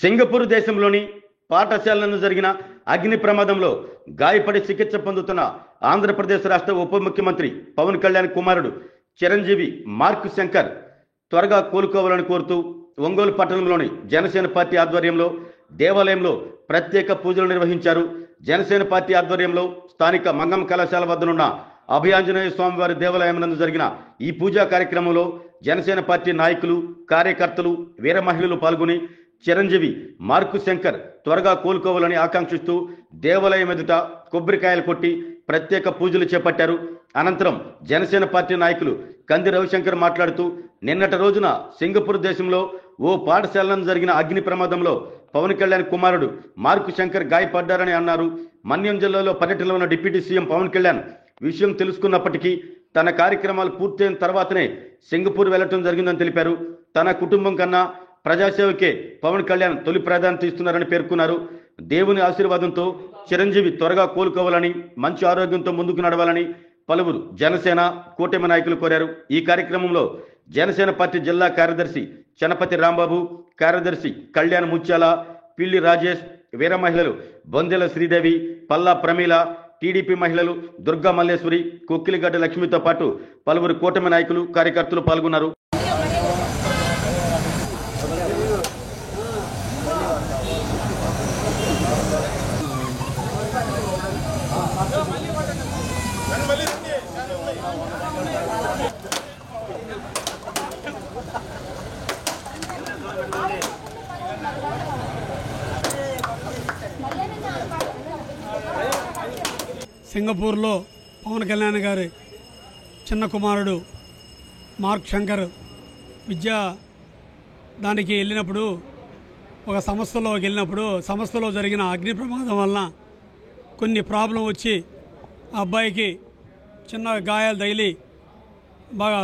Singapore దేశంలోని పాఠశాలను జరిగిన అగ్ని ప్రమాదంలో గాయపడి చికిత్స పొందుతున్న ఆంధ్రప్రదేశ్ రాష్ట్ర ఉప ముఖ్యమంత్రి పవన్ కళ్యాణ్ కుమారుడు చిరంజీవి మార్క్ శంకర్ త్వరగా కోలుకోవాలని కోరుతూ ఒంగోలు పట్టణంలోని జనసేన పార్టీ ఆధ్వర్యంలో దేవాలయంలో ప్రత్యేక పూజలు నిర్వహించారు. జనసేన పార్టీ ఆధ్వర్యంలో స్థానిక మంగమ్మ కళాశాల వద్దనున్న అభయాంజనేయ స్వామివారి దేవాలయం నందు జరిగిన ఈ పూజా కార్యక్రమంలో జనసేన పార్టీ నాయకులు, కార్యకర్తలు, వీర మహిళలు పాల్గొని చిరంజీవి మార్కు శంకర్ త్వరగా కోలుకోవాలని ఆకాంక్షిస్తూ దేవాలయం ఎదుట కొబ్బరికాయలు కొట్టి ప్రత్యేక పూజలు చేపట్టారు. అనంతరం జనసేన పార్టీ నాయకులు కంది రవిశంకర్ మాట్లాడుతూ నిన్నటి రోజున సింగపూర్ దేశంలో ఓ పాఠశాలను జరిగిన అగ్ని ప్రమాదంలో పవన్ కళ్యాణ్ కుమారుడు మార్కు శంకర్ గాయపడ్డారని అన్నారు. మన్యం జిల్లాలో పర్యటనలో ఉన్న డిప్యూటీ సీఎం పవన్ కళ్యాణ్ విషయం తెలుసుకున్నప్పటికీ తన కార్యక్రమాలు పూర్తయిన తర్వాతనే సింగపూర్ వెళ్లడం జరిగిందని తెలిపారు. తన కుటుంబం కన్నా ప్రజాసేవకే పవన్ కళ్యాణ్ తొలి ప్రాధాన్యత ఇస్తున్నారని పేర్కొన్నారు. దేవుని ఆశీర్వాదంతో చిరంజీవి త్వరగా కోలుకోవాలని, మంచి ఆరోగ్యంతో ముందుకు నడవాలని పలువురు జనసేన కూటమి నాయకులు కోరారు. ఈ కార్యక్రమంలో జనసేన పార్టీ జిల్లా కార్యదర్శి చనపతి రాంబాబు, కార్యదర్శి కళ్యాణ్ ముత్యాల, పిల్లి రాజేష్, వీర మహిళలు బొందెల శ్రీదేవి, పల్లా ప్రమీల, టీడీపీ మహిళలు దుర్గా మల్లేశ్వరి, కొక్కిలిగడ్డ లక్ష్మితో పాటు పలువురు కూటమి నాయకులు, కార్యకర్తలు పాల్గొన్నారు. సింగపూర్లో పవన్ కళ్యాణ్ గారి చిన్న కుమారుడు మార్క్ శంకర్ విద్యా దానికి వెళ్ళినప్పుడు ఒక సంస్థలో జరిగిన అగ్ని ప్రమాదం వలన కొన్ని ప్రాబ్లం వచ్చి ఆ అబ్బాయికి చిన్న గాయాలు తగిలి బాగా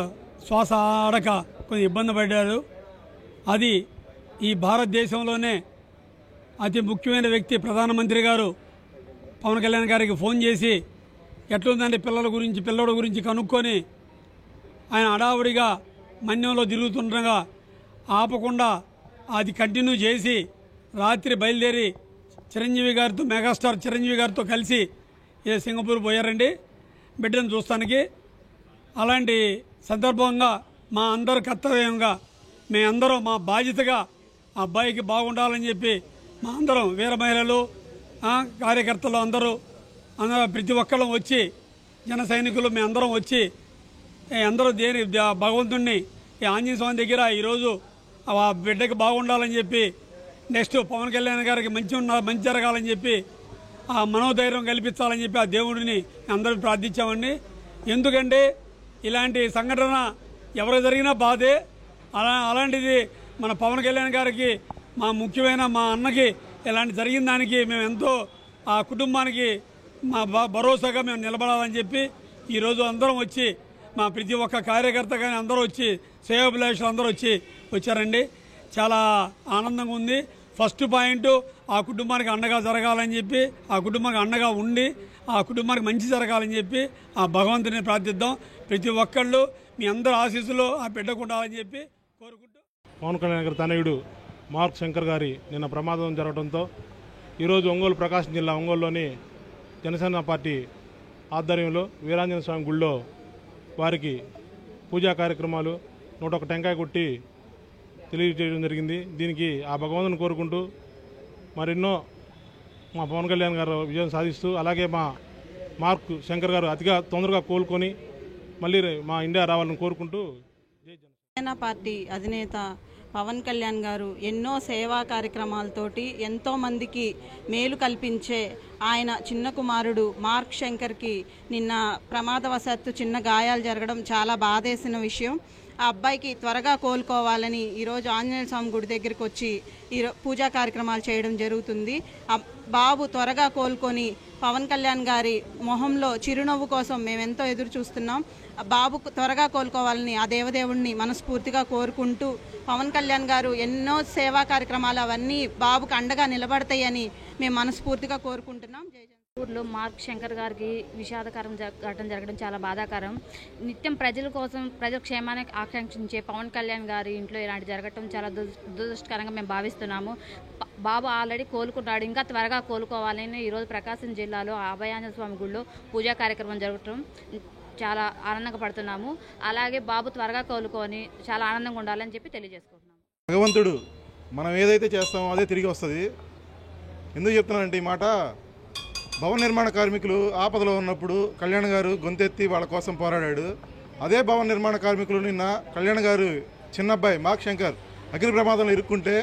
శ్వాస ఆడక కొంచెం ఇబ్బంది పడ్డారు. అది ఈ భారతదేశంలోనే అతి ముఖ్యమైన వ్యక్తి ప్రధానమంత్రి గారు పవన్ కళ్యాణ్ గారికి ఫోన్ చేసి ఎట్లుందంటే పిల్లడి గురించి కనుక్కొని ఆయన హడావుడిగా మన్యంలో తిరుగుతుండగా ఆపకుండా అది కంటిన్యూ చేసి రాత్రి బయలుదేరి మెగాస్టార్ చిరంజీవి గారితో కలిసి సింగపూర్ పోయారండి బిడ్డను చూస్తానికి. అలాంటి సందర్భంగా మా అందరు కర్తవ్యంగా మేమందరం మా బాధ్యతగా ఆ అబ్బాయికి బాగుండాలని చెప్పి మా అందరం వీర మహిళలు, కార్యకర్తలు అందరూ ప్రతి ఒక్కళ్ళం వచ్చి జన సైనికులు మేమందరం వచ్చి అందరూ భగవంతుణ్ణి ఈ ఆంజనేయ స్వామి దగ్గర ఈరోజు ఆ బిడ్డకి బాగుండాలని చెప్పి నెక్స్ట్ పవన్ కళ్యాణ్ గారికి మంచి జరగాలని చెప్పి ఆ మనోధైర్యం కల్పించాలని చెప్పి ఆ దేవుడిని అందరూ ప్రార్థించామండి. ఎందుకంటే ఇలాంటి సంఘటన ఎవరు జరిగినా బాధే. అలాంటిది మన పవన్ కళ్యాణ్ గారికి ముఖ్యమైన మా అన్నకి ఇలాంటి జరిగిన దానికి మేము ఎంతో ఆ కుటుంబానికి భరోసాగా మేము నిలబడాలని చెప్పి ఈరోజు అందరం వచ్చి మా ప్రతి ఒక్క కార్యకర్త కానీ అందరూ వచ్చి శ్రేయోభిలాషులు అందరూ వచ్చారండి. చాలా ఆనందంగా ఉంది. ఫస్ట్ పాయింట్ ఆ కుటుంబానికి అండగా జరగాలని చెప్పి, ఆ కుటుంబానికి అండగా ఉండి ఆ కుటుంబానికి మంచి జరగాలని చెప్పి ఆ భగవంతుని ప్రార్థిద్దాం. ప్రతి ఒక్కళ్ళు మీ అందరూ ఆశీస్సులు ఆ బిడ్డకు ఉండాలని చెప్పి కోరుకుంటూ పవన్ కళ్యాణ్ గారి తనయుడు మార్క్ శంకర్ గారి నిన్న ప్రమాదం జరగడంతో ఈరోజు ఒంగోలు ప్రకాశం జిల్లా ఒంగోలులోని జనసేన పార్టీ ఆధ్వర్యంలో వీరాంజనేయ స్వామి గుళ్ళో వారికి పూజా కార్యక్రమాలు 101 టెంకాయ కొట్టి తెలియజేయడం జరిగింది. దీనికి ఆ భగవంతుని కోరుకుంటూ మరెన్నో మా పవన్ కళ్యాణ్ గారు విజయం సాధిస్తూ అలాగే మా మార్క్ శంకర్ గారు అతిగా తొందరగా కోలుకొని మళ్ళీ మా ఇండియా రావాలని కోరుకుంటూ జనసేన పార్టీ అధినేత పవన్ కళ్యాణ్ గారు ఎన్నో సేవా కార్యక్రమాలతోటి ఎంతో మందికి మేలు కల్పించే ఆయన చిన్న కుమారుడు మార్క్ శంకర్కి నిన్న ప్రమాదవశాత్తు చిన్న గాయాలు జరగడం చాలా బాధేసిన విషయం. ఆ అబ్బాయికి త్వరగా కోలుకోవాలని ఈరోజు ఆంజనేయ స్వామి గుడి దగ్గరికి వచ్చి పూజా కార్యక్రమాలు చేయడం జరుగుతుంది. బాబు త్వరగా కోలుకొని పవన్ కళ్యాణ్ గారి మొహంలో చిరునవ్వు కోసం మేమెంతో ఎదురు చూస్తున్నాం. బాబు త్వరగా కోలుకోవాలని ఆ దేవదేవుడిని మనస్ఫూర్తిగా కోరుకుంటూ పవన్ కళ్యాణ్ గారు ఎన్నో సేవా కార్యక్రమాలు అవన్నీ బాబుకు అండగా నిలబడతాయని మేము మనస్ఫూర్తిగా కోరుకుంటున్నాం. ఊర్లో మార్క్ శంకర్ గారికి విషాదకరం ఘటన జరగడం చాలా బాధాకరం. నిత్యం ప్రజల కోసం ప్రజల క్షేమాన్ని ఆకాంక్షించే పవన్ కళ్యాణ్ గారి ఇంట్లో ఇలాంటి జరగడం చాలా దురదృష్టకరంగా మేము భావిస్తున్నాము. బాబు ఆల్రెడీ కోలుకున్నాడు, ఇంకా త్వరగా కోలుకోవాలని ఈరోజు ప్రకాశం జిల్లాలో అభయాంజనేయ స్వామి గుడిలో పూజా కార్యక్రమం జరగటం చాలా ఆనందంగా పడుతున్నాము. అలాగే బాబు త్వరగా కోలుకొని చాలా ఆనందంగా ఉండాలని చెప్పి తెలియజేసుకుంటున్నాము. భగవంతుడు మనం ఏదైతే చేస్తామో అదే తిరిగి వస్తుంది. ఎందుకు చెప్తున్నానంటే ఈ మాట, భవన నిర్మాణ కార్మికులు ఆపదలో ఉన్నప్పుడు కళ్యాణ్ గారు గొంతెత్తి వాళ్ళ కోసం పోరాడాడు. అదే భవన నిర్మాణ కార్మికులు నిన్న కళ్యాణ్ గారు చిన్నబ్బాయి మార్క్ శంకర్ అగ్ని ప్రమాదంలో ఇరుక్కుంటే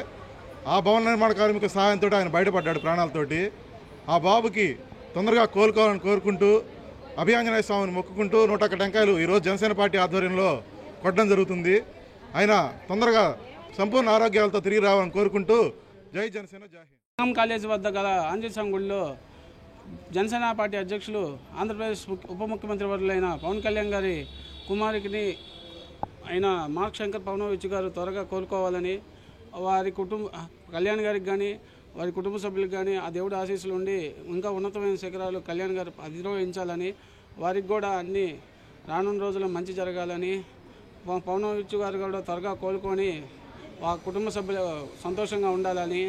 ఆ భవన నిర్మాణ కార్మికుల సహాయంతో ఆయన బయటపడ్డాడు ప్రాణాలతోటి. ఆ బాబుకి తొందరగా కోలుకోవాలని కోరుకుంటూ అభయాంజనేయ స్వామిని మొక్కుకుంటూ 101 టెంకాయలు ఈరోజు జనసేన పార్టీ ఆధ్వర్యంలో కొట్టడం జరుగుతుంది. ఆయన తొందరగా సంపూర్ణ ఆరోగ్యాలతో తిరిగి రావాలని కోరుకుంటూ జై జనసేన జై హింద్. కాలేజీ వద్ద గల ఆంజనేయ స్వామి గుడిలో జనసేన పార్టీ అధ్యక్షులు ఆంధ్రప్రదేశ్ ఉప ముఖ్యమంత్రి వర్యులైన పవన్ కళ్యాణ్ గారి కుమారుడిని అయిన మార్క్ శంకర్ పవనోవిచ్ గారు త్వరగా కోలుకోవాలని, వారి కళ్యాణ్ గారికి కానీ వారి కుటుంబ సభ్యులకు కానీ ఆ దేవుడి ఆశీస్సులు ఉండి ఇంకా ఉన్నతమైన శిఖరాలు కళ్యాణ్ గారు అధిరోహించాలని, వారికి కూడా అన్ని రానున్న రోజుల్లో మంచి జరగాలని, పవనోవిచ్ గారు కూడా త్వరగా కోలుకొని ఆ కుటుంబ సభ్యులు సంతోషంగా ఉండాలని,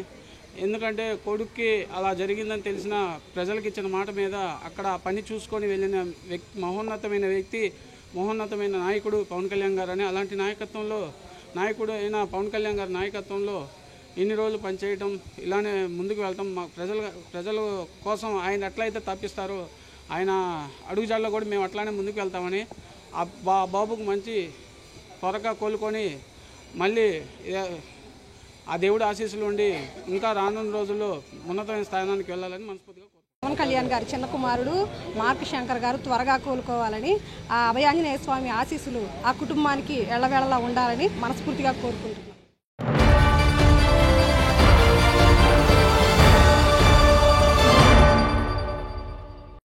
ఎందుకంటే కొడుక్కి అలా జరిగిందని తెలిసిన ప్రజలకు ఇచ్చిన మాట మీద అక్కడ పని చూసుకొని వెళ్ళిన వ్యక్తి, మహోన్నతమైన నాయకుడు పవన్ కళ్యాణ్ గారు అని, అలాంటి నాయకుడు అయిన పవన్ కళ్యాణ్ గారి నాయకత్వంలో ఇన్ని రోజులు పనిచేయటం, ఇలానే ముందుకు వెళ్తాం. మా ప్రజల కోసం ఆయన ఎట్లయితే తప్పిస్తారో ఆయన అడుగుజాడలో కూడా మేము అట్లానే ముందుకు వెళ్తామని, ఆ బాబుకు మంచి త్వరగా కోలుకొని మళ్ళీ ఆ దేవుడి ఆశీస్సులు ఉండి ఇంకా రానున్న రోజుల్లో ఉన్నతమైన స్థానానికి వెళ్ళాలని మనస్ఫూర్తిగా కోరుకుంటున్నాను. పవన్ కళ్యాణ్ గారి చిన్న కుమారుడు మార్క్ శంకర్ గారు త్వరగా కోలుకోవాలని, ఆ అభయాంజనేయ స్వామి ఆశీస్సులు ఆ కుటుంబానికి ఎల్లవేళలా ఉండాలని మనస్ఫూర్తిగా కోరుకుంటున్నాను.